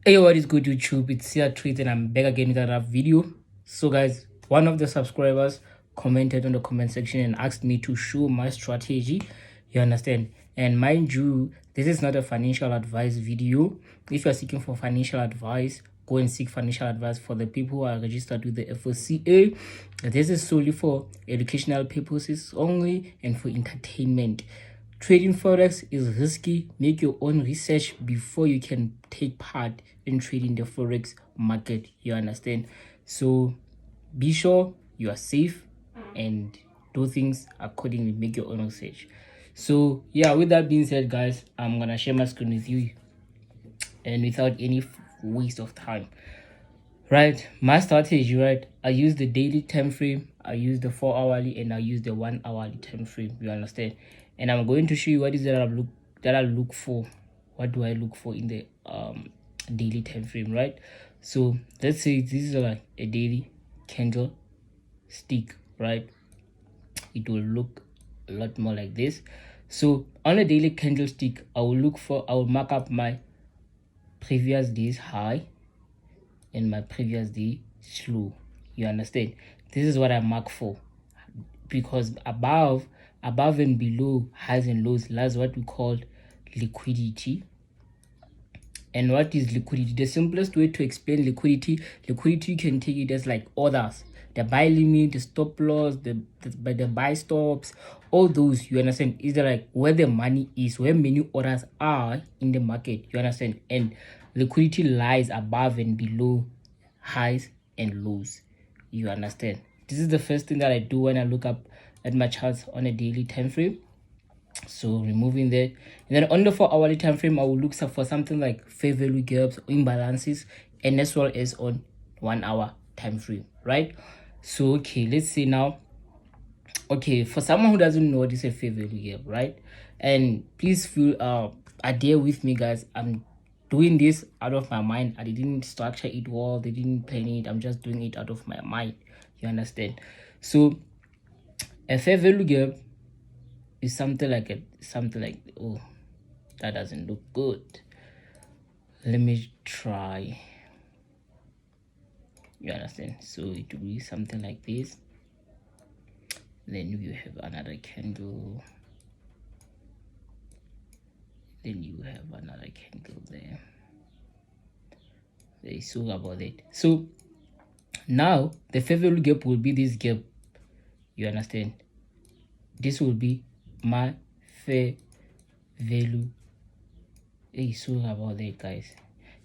Hey, what is good, YouTube? It's here Treat, and I'm back again with another video. So, guys, one of the subscribers commented on the comment section and asked me to show my strategy. You understand? And mind you, this is not a financial advice video. If you're seeking for financial advice, go and seek financial advice for the people who are registered with the FOCA. This is solely for educational purposes only and for entertainment. Trading forex is risky. Make your own research before you can take part in trading the forex market. You understand? So be sure you are safe and do things accordingly. Make your own research. So yeah, with that being said, guys, I'm gonna share my screen with you, and without any waste of time, right, my strategy, right, I use the daily time frame, I use the 4 hourly, and I use the 1 hourly time frame. You understand? And I'm going to show you what is that I look for. What do I look for in the daily time frame, right? So let's say this is like a daily candle stick, right? It will look a lot more like this. So on a daily candlestick, I will mark up my previous day's high and my previous day slow. You understand? This is what I mark for, because above and below highs and lows lies what we call liquidity. And what is liquidity? The simplest way to explain liquidity, you can take it as like orders, the buy limit, the stop loss, the buy stops, all those. You understand? Is like where the money is, where many orders are in the market. You understand? And liquidity lies above and below highs and lows. You understand? This is the first thing that I do when I look up at my charts on a daily time frame. So removing that, and then on the 4 hourly time frame, I will look for something like fair value gaps, imbalances, and as well as on 1 hour time frame, right? So okay, let's see now. Okay, for someone who doesn't know what is a fair value gap, right? And please feel adhere with me, guys. I'm doing this out of my mind. I didn't structure it well, they didn't plan it. I'm just doing it out of my mind. You understand? So a fair value gap is something like oh, that doesn't look good. Let me try. You understand? So it will be something like this. Then you have another candle. Then you have another candle there. Very sorry about it. So now the fair value gap will be this gap. You understand? This will be my fair value. Hey, sorry about that, guys.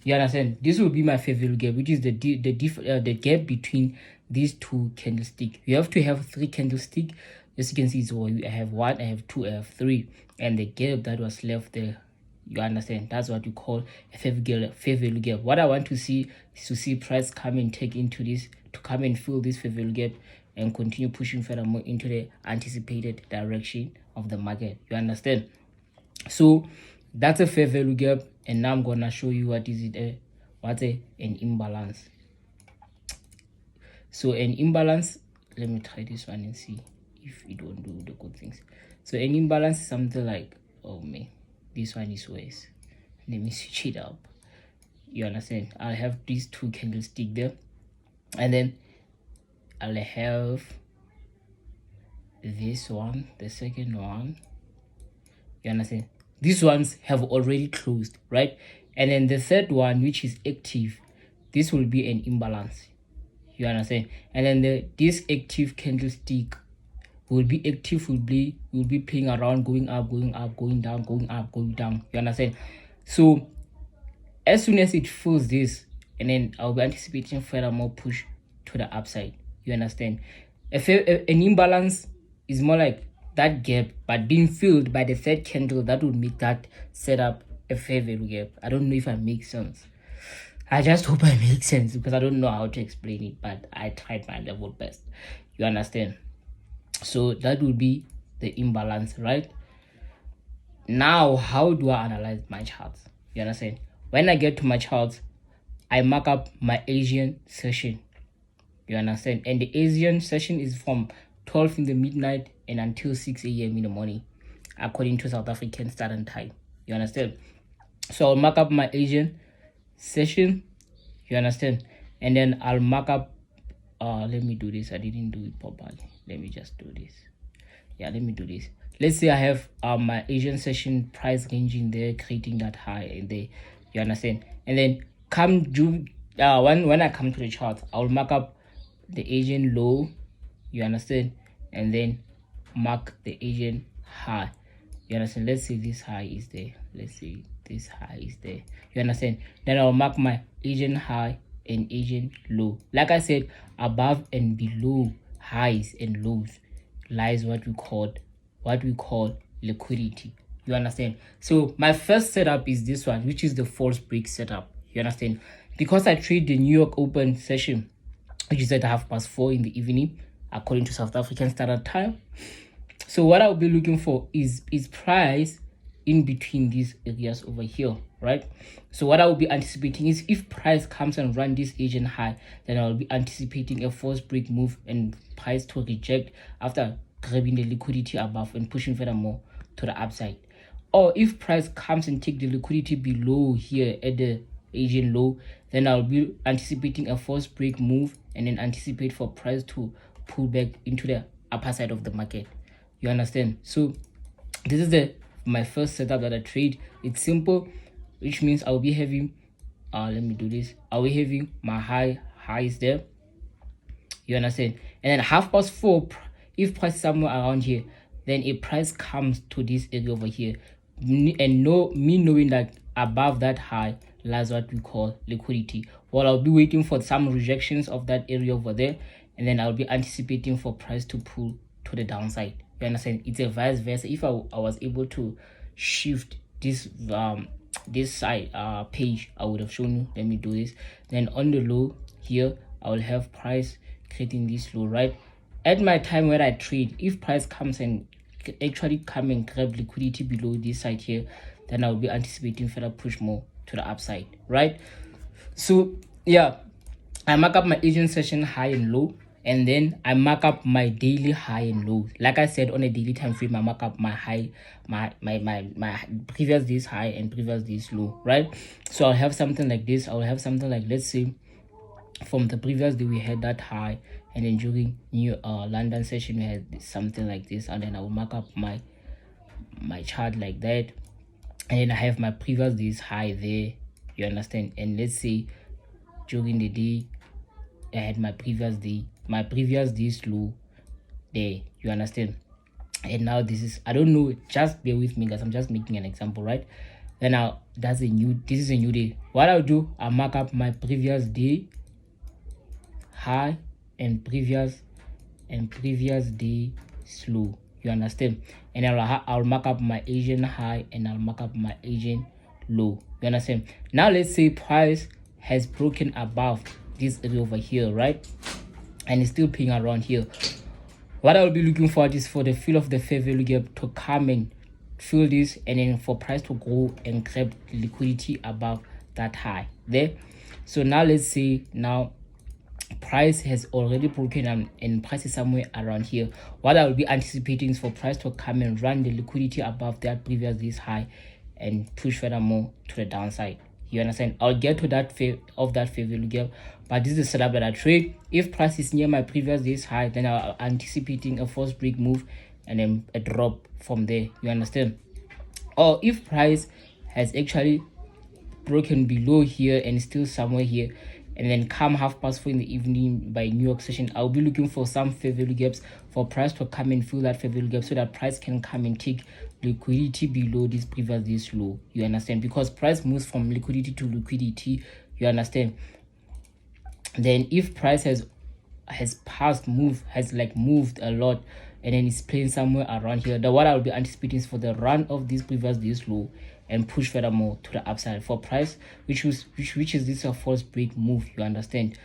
You understand? This will be my fair value gap, which is the gap between these two candlesticks. You have to have 3 candlesticks. As you can see, so I have 1, I have 2, I have 3, and the gap that was left there. You understand? That's what you call a fair value gap. What I want to see is to see price come and take into this, to come and fill this fair value gap and continue pushing furthermore into the anticipated direction of the market. You understand? So that's a fair value gap, and now I'm gonna show you what is it. What's an imbalance? So an imbalance, let me try this one and see if it won't do the good things. So an imbalance is something like, oh man, this one is worse. Let me switch it up. You understand? I'll have these 2 candlesticks there, and then I'll have this one, the second one. You understand? These ones have already closed, right? And then the third one, which is active, this will be an imbalance. You understand? And then this active candlestick will be active, will be playing around, going up, going up, going down, going up, going down. You understand? So as soon as it fills this, and then I'll be anticipating furthermore push to the upside. You understand? An imbalance is more like that gap, but being filled by the third candle that would make that setup a fair value gap. I don't know if I make sense. I just hope I make sense, because I don't know how to explain it, but I tried my level best. You understand? So that would be the imbalance, right? Now, how do I analyze my charts? You understand? When I get to my charts, I mark up my Asian session. You understand? And the Asian session is from 12 in the midnight and until 6 a.m. in the morning, according to South African Standard Time. You understand? So I'll mark up my Asian session, you understand, and then I'll mark up let me do this. I didn't do it properly. Let me just do this. Yeah, let me do this. Let's say I have my Asian session price ranging there, creating that high in there, you understand, and then come do when I come to the chart, I'll mark up the Asian low, you understand, and then mark the Asian high, you understand. Let's say this high is there, let's say this high is there, you understand. Then I'll mark my Asian high and Asian low. Like I said, above and below highs and lows lies what we call liquidity, you understand. So my first setup is this one, which is the false break setup, you understand, because I trade the New York Open session, which is at 4:30 in the evening according to South African Standard Time. So what I'll be looking for is price in between these areas over here, right? So what I will be anticipating is if price comes and run this Asian high, then I'll be anticipating a false break move and price to reject after grabbing the liquidity above and pushing furthermore to the upside. Or if price comes and take the liquidity below here at the Asian low, then I'll be anticipating a false break move and then anticipate for price to pull back into the upper side of the market, you understand. So this is my first setup that I trade. It's simple, which means I'll be having let me do this. I'll be having my highs there, you understand, and then 4:30, if price is somewhere around here, then a price comes to this area over here, and me knowing that above that high lies what we call liquidity. Well, I'll be waiting for some rejections of that area over there, and then I'll be anticipating for price to pull to the downside, you understand. It's a vice versa. If I was able to shift this this side page, I would have shown you. Let me do this. Then on the low here, I will have price creating this low, right? At my time where I trade, if price comes and actually come and grab liquidity below this side here, then I'll be anticipating further push more to the upside, right? So yeah, I mark up my Asian session high and low, and then I mark up my daily high and low. Like I said, on a daily time frame, I mark up my high, my previous day's high and previous day's low, right? So I'll have something like this. I'll have something like, let's say from the previous day we had that high, and then during new London session we had something like this, and then I will mark up my chart like that, and then I have my previous day's high there, you understand. And let's say during the day I had my previous day's low there, you understand. And now this is, I don't know, just bear with me guys, I'm just making an example, right? Then now this is a new day. What I'll do, I'll mark up my previous day high and previous day slow, you understand. And I'll mark up my Asian high and I'll mark up my Asian low, you understand. Now let's say price has broken above this area over here, right, and it's still playing around here. What I'll be looking for is for the fill of the fair value gap to come and fill this, and then for price to go and grab liquidity above that high there. So now let's say now price has already broken and price is somewhere around here. What I will be anticipating is for price to come and run the liquidity above that previous this high and push furthermore to the downside, you understand. I'll get to that fair value gap, but this is the setup that I trade. If price is near my previous day's high, then I'm anticipating a false break move and then a drop from there, you understand. Or if price has actually broken below here and still somewhere here, and then come 4:30 in the evening by New York session, I'll be looking for some fair value gaps for price to come and fill that fair value gap, so that price can come and take liquidity below this previous this low, you understand. Because price moves from liquidity to liquidity, you understand. Then if price has moved a lot, and then it's playing somewhere around here, what I'll be anticipating is for the run of this previous this low and push furthermore to the upside for price, which is this a false break move, you understand.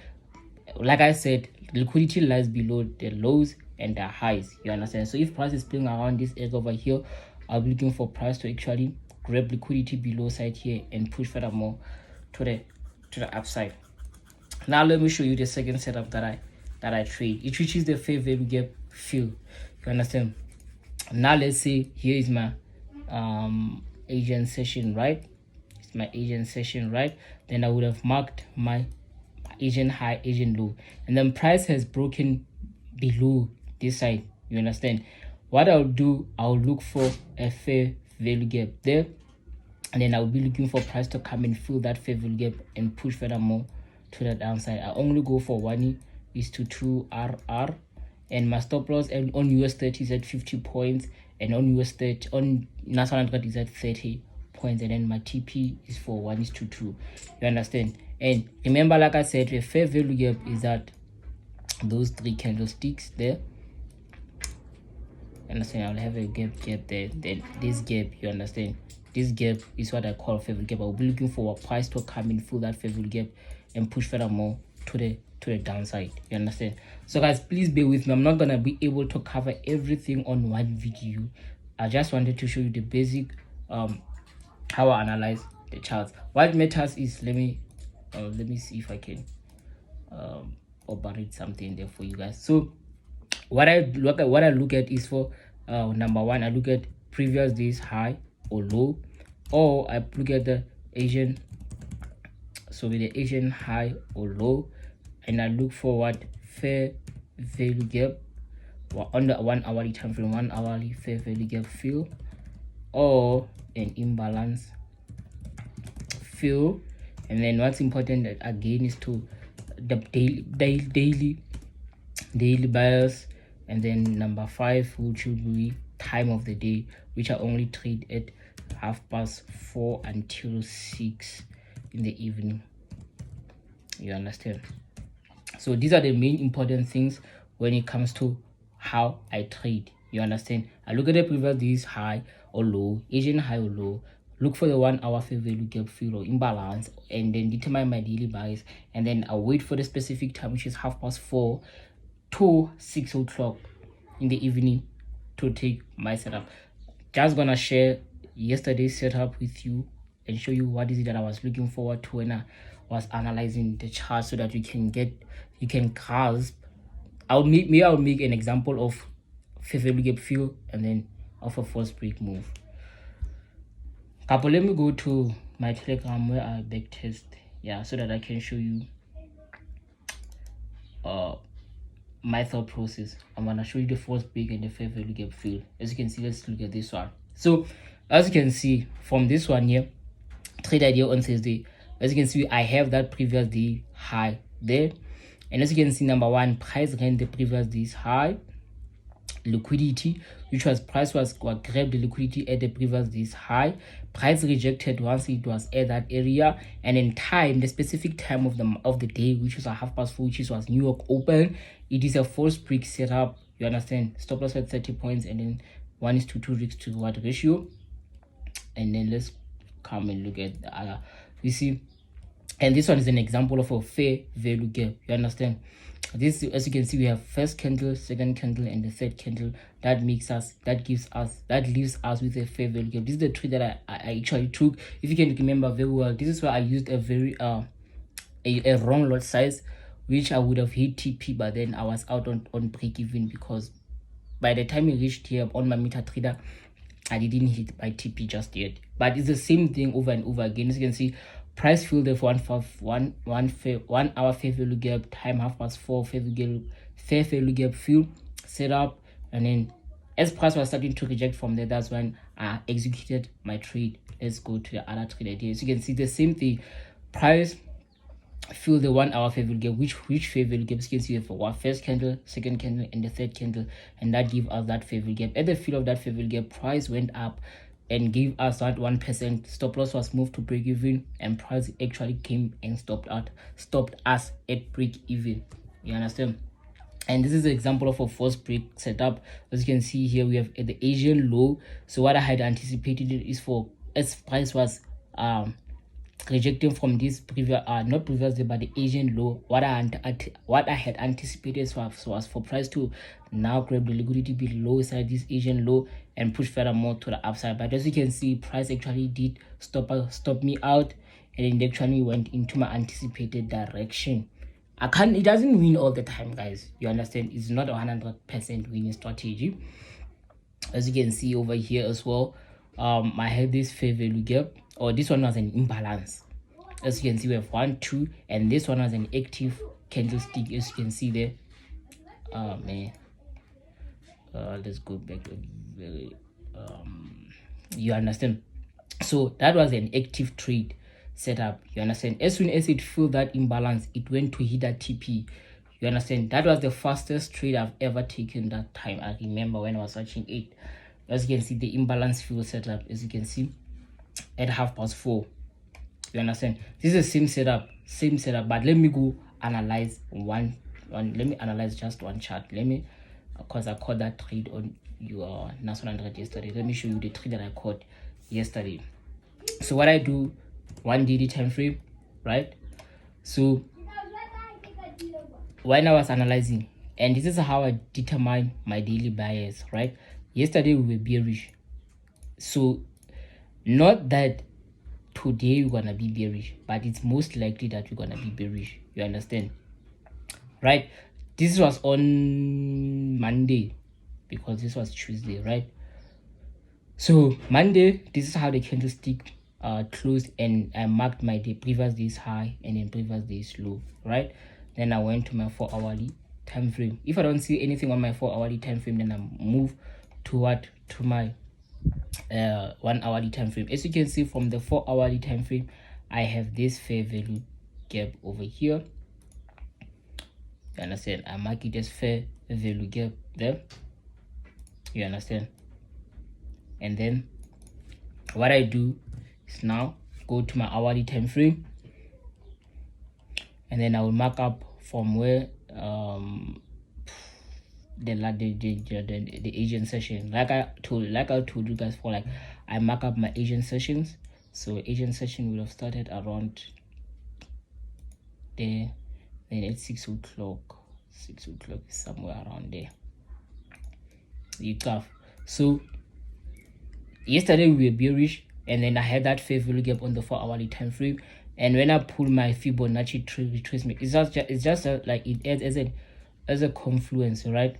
Like I said, liquidity lies below the lows and the highs, you understand. So if price is playing around this area over here, I'll be looking for price to actually grab liquidity below side here and push furthermore to the upside. Now let me show you the second setup that I trade, which is the fair value gap fill, you understand. Now let's say here is my Asian session, right? It's my Asian session, right? Then I would have marked my Asian high, Asian low, and then price has broken below this side. You understand? What I'll do, I'll look for a fair value gap there, and then I'll be looking for price to come and fill that fair value gap and push furthermore to the downside. I only go for 1:2 RR, and my stop loss on US30 is at 50 points, and on US30 on National Card is at 30 points, and then my TP is for 1:2. You understand? And remember, like I said, the fair value gap is that those three candlesticks there. Understand? I'll have a gap there, then this gap. You understand? This gap is what I call fair value gap. I'll be looking for a price to come in, fill that fair value gap, and push furthermore to the downside. You understand? So guys, please bear with me. I'm not gonna be able to cover everything on one video. I just wanted to show you the basic how I analyze the charts. What matters is, let me see if I can operate something there for you guys. So what I look at is, for number one, I look at previous days high or low, or I look at the Asian, so with the Asian high or low, and I look for what fair value gap on the 1 hourly time frame, 1 hourly fair value gap fill, or an imbalance fill. And then what's important again is to the daily bias, and then number 5, which should be time of the day, which I only trade at 4:30 until 6 in the evening. You understand? So these are the main important things when it comes to how I trade. You understand? I look at the previous days high or low, Asian high or low, look for the 1 hour fair value gap fill or imbalance, and then determine my daily buys, and then I'll wait for the specific time, which is 4:30 to 6 o'clock in the evening, to take my setup. Just gonna share yesterday's setup with you and show you what is it that I was looking forward to when I was analyzing the chart, so that you can grasp. I'll make an example of fair value gap fill and then of a false break move. Couple, let me go to my Telegram where I backtest, so that I can show you my thought process. I'm gonna show you the false break and the fair value gap fill. As you can see, let's look at this one. So as you can see from this one here, trade idea on Thursday, as you can see, I have that previous day high there, and as you can see, number one, price ran the previous day's high, liquidity, which was price was grabbed the liquidity at the previous day's high, price rejected once it was at that area, and in time, the specific time of the day, which was 4:30, which was New York open, it is a false break setup. You understand? Stop loss at 30 points, and then 1:2 risk to reward ratio. And then let's come and look at the other. You see, and this one is an example of a fair value gap. You understand? This, as you can see, we have first candle, second candle, and the third candle. That leaves us with a fair value gap. This is the trade that I actually took. If you can remember very well, this is where I used a very a wrong lot size, which I would have hit TP, but then I was out on break even, because by the time it reached here on my MetaTrader, I didn't hit my TP just yet. But it's the same thing over and over again. As you can see, price filled the 1 hour fair value gap, time 4:30 fair value gap fill, set up, and then as price was starting to reject from there, that's when I executed my trade. Let's go to the other trade idea. As you can see, the same thing, price fill the 1 hour fair value gap, which fair value gaps you can see for one, first candle, second candle, and the third candle, and that give us that fair value gap. At the fill of that fair value gap, price went up and gave us that 1%. Stop loss was moved to break even, and price actually came and stopped us at break even. You understand? And this is an example of a false break setup. As you can see here, we have at the Asian low. So what I had anticipated is for, as price was rejecting from this previous not previously, but the Asian low, what I had anticipated was for price to now grab the liquidity below side this Asian low and push further more to the upside. But as you can see, price actually did stop me out, and it actually went into my anticipated direction. It doesn't win all the time, guys. You understand? It's not a 100% winning strategy. As you can see over here as well, I have this fair value gap. or this one was an imbalance. As you can see, we have 1, 2, and this one was an active candlestick, as you can see there. Oh man, let's go back to you understand. So that was an active trade setup, you understand. As soon as it filled that imbalance, it went to hit that TP, you understand. That was the fastest trade I've ever taken that time. I remember when I was watching it. As you can see, the imbalance fill setup, as you can see, at 4:30. You understand? This is the same setup, but let me go analyze one. Let me analyze just one chart. Let me, because I caught that trade on your National 100 yesterday. Let me show you the trade that I caught yesterday. So what I do, 1 daily time frame, right? So when I was analyzing, and this is how I determine my daily bias, right? Yesterday we were bearish, so not that today we're gonna be bearish, but it's most likely that we're gonna be bearish, you understand, right? This was on Monday because this was Tuesday, right? So Monday, this is how the candlestick closed, and I marked my previous day's high and then previous day's low, right? Then I went to my 4-hourly time frame. If I don't see anything on my 4-hourly time frame, then I move to my 1-hourly time frame. As you can see from the 4-hourly time frame, I have this fair value gap over here, you understand. I mark it as fair value gap there, you understand. And then what I do is now go to my hourly time frame, and then I will mark up from where the Asian session, like I told you guys for, like, I mark up my Asian sessions. So Asian session will have started around there, then at 6 o'clock is somewhere around there, you tough. So yesterday we were bearish, and then I had that fair value gap on the 4-hourly time frame, and when I pull my Fibonacci retracement, it's just like it adds as a confluence, right?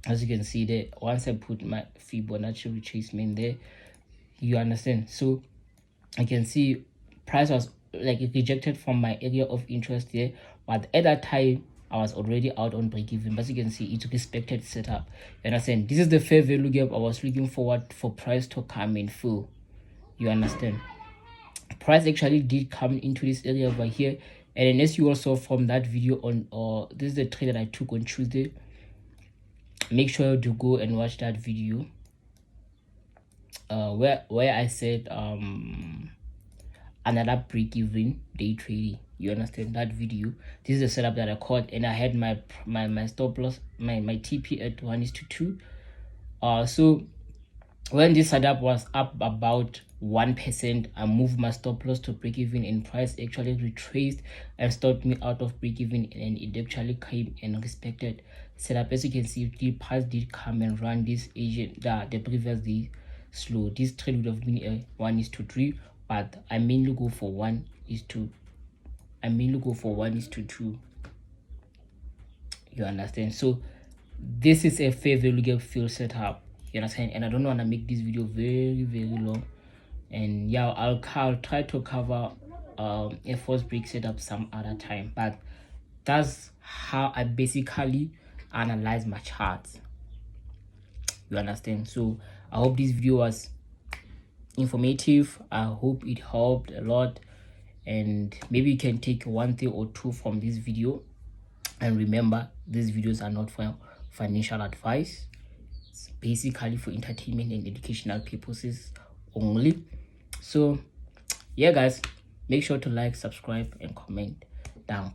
As you can see there, once I put my Fibonacci retracement there, you understand. So I can see price was like it rejected from my area of interest there, but at that time I was already out on break even. But you can see it respected setup, you understand. This is the fair value gap I was looking forward for price to come in full, you understand. Price actually did come into this area over here, and then as you also from that video on, or this is the trade that I took on Tuesday. Make sure to go and watch that video where I said another break-even day trading, you understand that video. This is the setup that I caught, and I had my stop loss, my TP at 1:2. So when this setup was up about 1%, I moved my stop loss to break even, and price actually retraced and stopped me out of break even, and it actually came and respected setup. As you can see, the price did come and run this Asian the previous day slow. This trade would have been a 1:3, but I mainly go for 1:2. I mainly go for 1:2, you understand. So this is a fair value gap fill setup, you understand. And I don't want to make this video very long, and yeah, I'll try to cover a false break setup some other time, but that's how I basically analyze my charts, you understand. So I hope this video was informative. I hope it helped a lot, and maybe you can take one thing or two from this video. And remember, these videos are not for financial advice. It's basically for entertainment and educational purposes only. So yeah guys, make sure to like, subscribe and comment down.